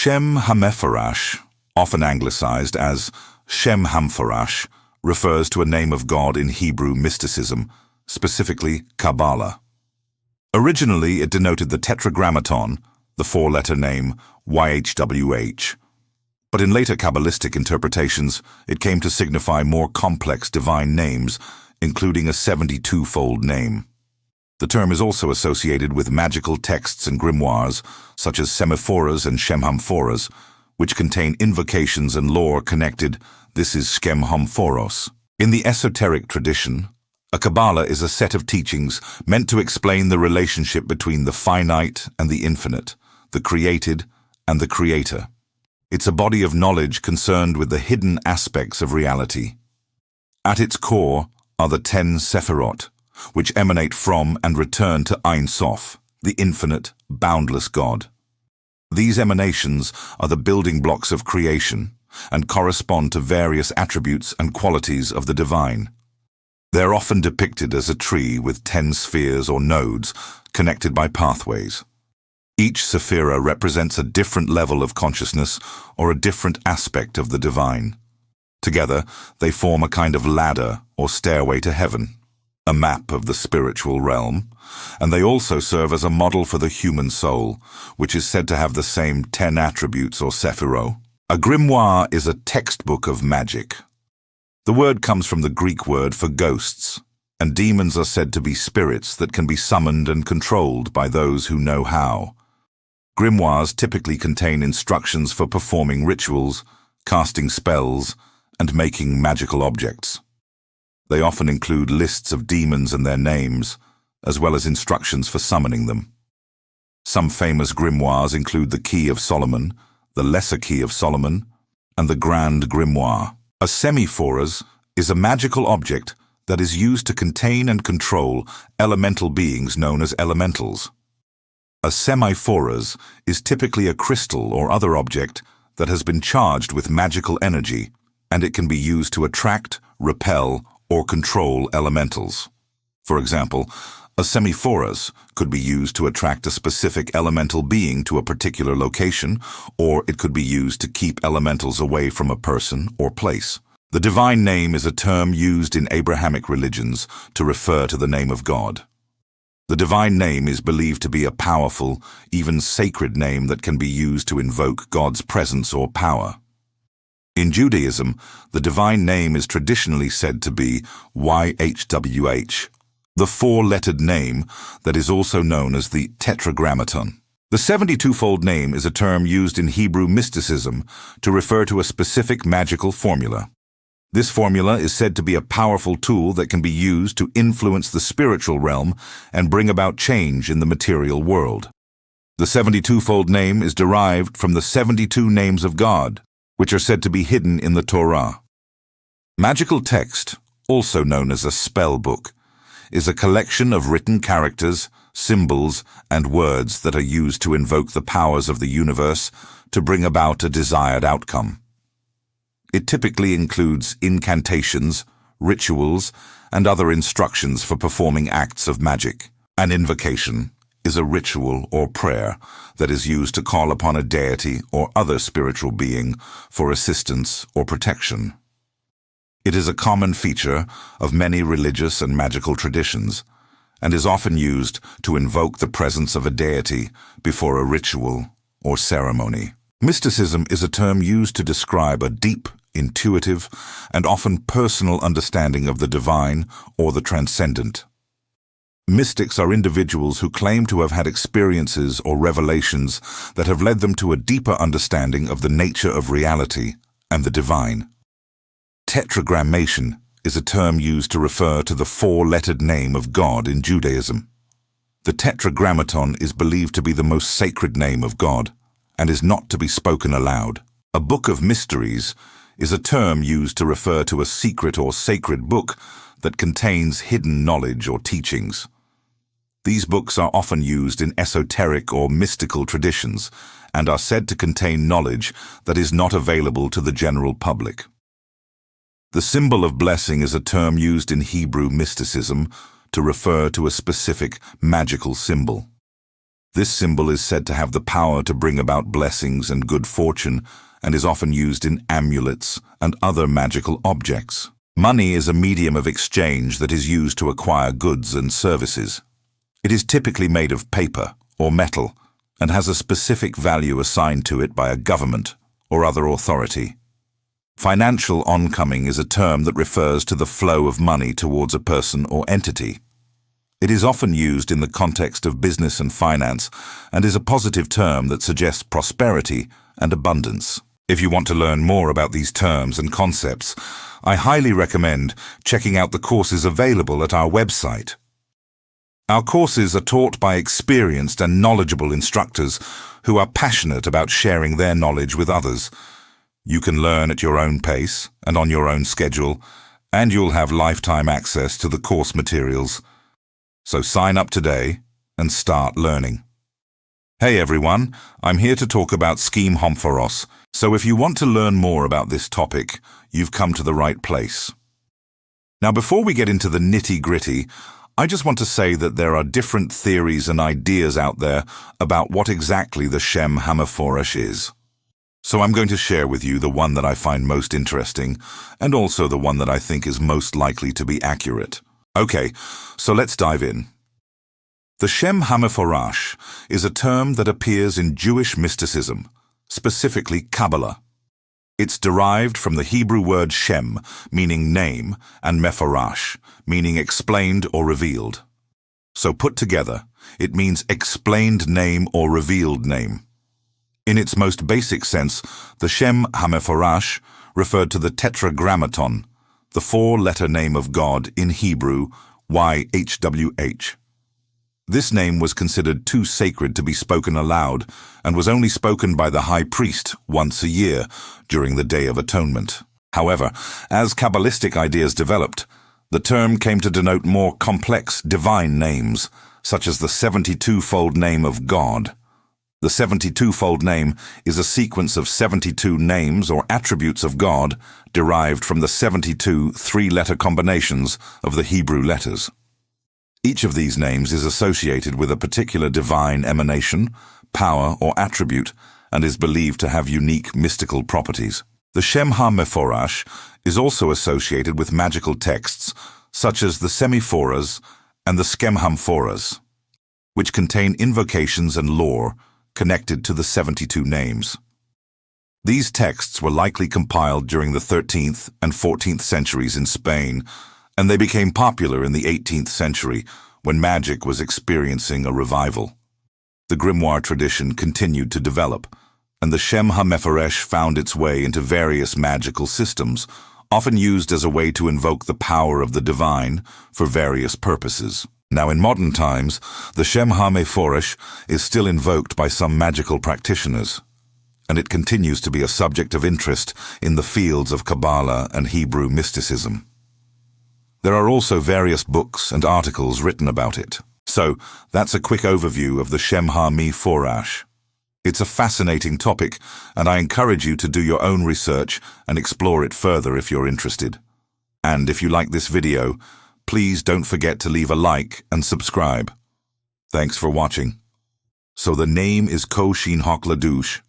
Shem HaMephorash, often anglicized as Shemhamforash, refers to a name of God in Hebrew mysticism, specifically Kabbalah. Originally, it denoted the Tetragrammaton, the four-letter name YHVH. But in later Kabbalistic interpretations, it came to signify more complex divine names, including a 72-fold name. The term is also associated with magical texts and grimoires, such as Semiphoras and Shemhamforas, which contain invocations and lore connected. This is Shemhamforos. In the esoteric tradition, a Kabbalah is a set of teachings meant to explain the relationship between the finite and the infinite, the created and the creator. It's a body of knowledge concerned with the hidden aspects of reality. At its core are the 10 Sephirot, which emanate from and return to Ein Sof, the infinite, boundless God. These emanations are the building blocks of creation and correspond to various attributes and qualities of the divine. They're often depicted as a tree with 10 spheres or nodes connected by pathways. Each sephira represents a different level of consciousness or a different aspect of the divine. Together, they form a kind of ladder or stairway to heaven, a map of the spiritual realm, and they also serve as a model for the human soul, which is said to have the same 10 attributes or sephiro. A grimoire is a textbook of magic. The word comes from the Greek word for ghosts, and demons are said to be spirits that can be summoned and controlled by those who know how. Grimoires typically contain instructions for performing rituals, casting spells, and making magical objects. They often include lists of demons and their names, as well as instructions for summoning them. Some famous grimoires include the Key of Solomon, the Lesser Key of Solomon, and the Grand Grimoire. A semiphoras is a magical object that is used to contain and control elemental beings known as elementals. A semiphoras is typically a crystal or other object that has been charged with magical energy, and it can be used to attract, repel, or control elementals. For example, a semiphoras could be used to attract a specific elemental being to a particular location, or it could be used to keep elementals away from a person or place. The divine name is a term used in Abrahamic religions to refer to the name of God. The divine name is believed to be a powerful, even sacred name that can be used to invoke God's presence or power. In Judaism, the divine name is traditionally said to be YHWH, the four-lettered name that is also known as the Tetragrammaton. The 72-fold name is a term used in Hebrew mysticism to refer to a specific magical formula. This formula is said to be a powerful tool that can be used to influence the spiritual realm and bring about change in the material world. The 72-fold name is derived from the 72 names of God, which are said to be hidden in the Torah. Magical text, also known as a spell book, is a collection of written characters, symbols, and words that are used to invoke the powers of the universe to bring about a desired outcome. It typically includes incantations, rituals, and other instructions for performing acts of magic. An invocation is a ritual or prayer that is used to call upon a deity or other spiritual being for assistance or protection. It is a common feature of many religious and magical traditions, and is often used to invoke the presence of a deity before a ritual or ceremony. Mysticism is a term used to describe a deep, intuitive, and often personal understanding of the divine or the transcendent. Mystics are individuals who claim to have had experiences or revelations that have led them to a deeper understanding of the nature of reality and the divine. Tetragrammaton is a term used to refer to the four-lettered name of God in Judaism. The Tetragrammaton is believed to be the most sacred name of God and is not to be spoken aloud. A book of mysteries is a term used to refer to a secret or sacred book that contains hidden knowledge or teachings. These books are often used in esoteric or mystical traditions and are said to contain knowledge that is not available to the general public. The symbol of blessing is a term used in Hebrew mysticism to refer to a specific magical symbol. This symbol is said to have the power to bring about blessings and good fortune, and is often used in amulets and other magical objects. Money is a medium of exchange that is used to acquire goods and services. It is typically made of paper or metal and has a specific value assigned to it by a government or other authority. Financial oncoming is a term that refers to the flow of money towards a person or entity. It is often used in the context of business and finance and is a positive term that suggests prosperity and abundance. If you want to learn more about these terms and concepts, I highly recommend checking out the courses available at our website. Our courses are taught by experienced and knowledgeable instructors who are passionate about sharing their knowledge with others. You can learn at your own pace and on your own schedule, and you'll have lifetime access to the course materials. So sign up today and start learning. Hey everyone, I'm here to talk about Shemhamforash, so if you want to learn more about this topic, you've come to the right place. Now before we get into the nitty-gritty, I just want to say that there are different theories and ideas out there about what exactly the Shem HaMephorash is. So I'm going to share with you the one that I find most interesting, and also the one that I think is most likely to be accurate. Okay, so let's dive in. The Shem HaMephorash is a term that appears in Jewish mysticism, specifically Kabbalah. It's derived from the Hebrew word Shem, meaning name, and Mephorash, meaning explained or revealed. So put together, it means explained name or revealed name. In its most basic sense, the Shem HaMephorash referred to the Tetragrammaton, the four-letter name of God in Hebrew, YHVH. This name was considered too sacred to be spoken aloud and was only spoken by the high priest once a year during the Day of Atonement. However, as Kabbalistic ideas developed, the term came to denote more complex divine names, such as the 72-fold name of God. The 72-fold name is a sequence of 72 names or attributes of God derived from the 72 three-letter combinations of the Hebrew letters. Each of these names is associated with a particular divine emanation, power, or attribute, and is believed to have unique mystical properties. The Shem HaMephorash is also associated with magical texts such as the Semiphoras and the Schemhamforas, which contain invocations and lore connected to the 72 names. These texts were likely compiled during the 13th and 14th centuries in Spain, and they became popular in the 18th century when magic was experiencing a revival. The grimoire tradition continued to develop, and the Shem HaMephorash found its way into various magical systems, often used as a way to invoke the power of the divine for various purposes. Now in modern times, the Shem HaMephorash is still invoked by some magical practitioners, and it continues to be a subject of interest in the fields of Kabbalah and Hebrew mysticism. There are also various books and articles written about it. So, that's a quick overview of the Shem HaMephorash. It's a fascinating topic, and I encourage you to do your own research and explore it further if you're interested. And if you like this video, please don't forget to leave a like and subscribe. Thanks for watching. So the name is Ko Shin Hok Ladush,